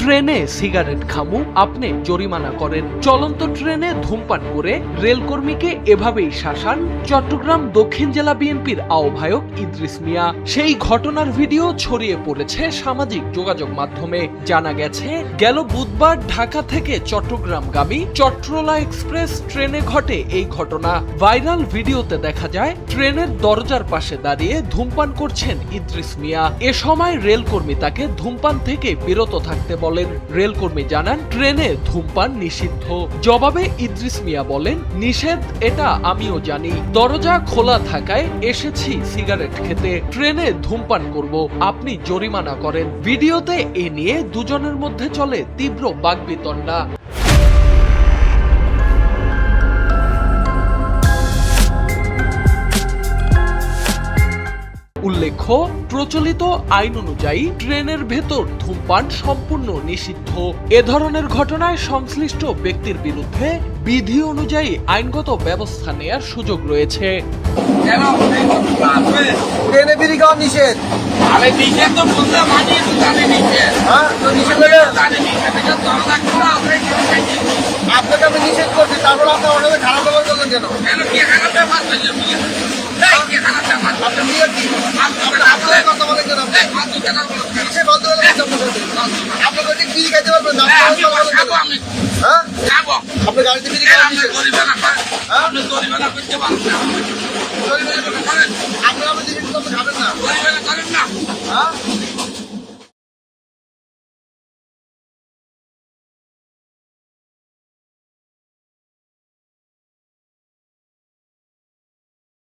ট্রেনে সিগারেট খামু, আপনি জরিমানা করেন। চলন্ত ট্রেনে ধূমপান করে রেলকর্মীকে এভাবেই শাসান চট্টগ্রাম দক্ষিণ জেলা বিএনপির আহ্বায়ক ইদ্রিস মিয়া। সেই ঘটনার ভিডিও ছড়িয়ে পড়েছে সামাজিক যোগাযোগ মাধ্যমে। জানা গেছে, গেল বুধবার ঢাকা থেকে চট্টগ্রামগামী চট্টলা এক্সপ্রেস ট্রেনে ঘটে এই ঘটনা। ভাইরাল ভিডিওতে দেখা যায় ট্রেনের দরজার পাশে দাঁড়িয়ে ধূমপান করছেন ইদ্রিস মিয়া। এ সময় রেলকর্মী তাকে ধূমপান থেকে বিরত থাকতে বলেন। রেলকর্মী জানান, ট্রেনে ধূমপান নিষিদ্ধ। জবাবে ইদ্রিস মিয়া বলেন, নিষেধ এটা আমিও জানি, দরজা খোলা থাকায় এসেছি সিগারেট খেতে। ট্রেনে ধূমপান করব, আপনি জরিমানা করেন। ভিডিওতে এ নিয়ে দুজনের মধ্যে চলে তীব্র বাকবিতণ্ডা। উল্লেখ্য, প্রচলিত আইন অনুযায়ী ট্রেনের ভেতর ধূমপান সম্পূর্ণ নিষিদ্ধ। এ ধরনের ঘটনায় সংশ্লিষ্ট ব্যক্তির বিরুদ্ধে বিধি অনুযায়ী আইনগত ব্যবস্থা নেয়ার সুযোগ রয়েছে। ট্রেনে বিড়ি খাওয়া নিষেধ। আরে নিষেধ তো বলতে মানি জানি নিষেধ। হ্যাঁ, তো নিষেধ জানি নিষেধ এটা দরজা খোলা আছে আপনাকে আমি নিষেধ করছি, তারপর আপনার অনেক খারাপ ব্যবহার করলেন কেন? কেন কি খারাপ ব্যাপার হয়েছে এই কি খারাপ ব্যাপার আপনি নিয়ে কি আপনার কথা বলেন কেন? আপনি ফালতু কেন বলছেন কিসে বলতে বলেন আপনার সাথে? আপনাকে ঠিক বিড়ি খাইতে পারবেন না? আমি খাবো আমি হ্যাঁ, খাবো আপনার গাড়িতে বিড়ি খাওয়া আপনি নিষেধ। জরিমানা করেন আপনি জরিমানা করতে পারবেন আপনি আমার জিনিস তো খাবেন না। জরিমানা করেন না হ্যাঁ,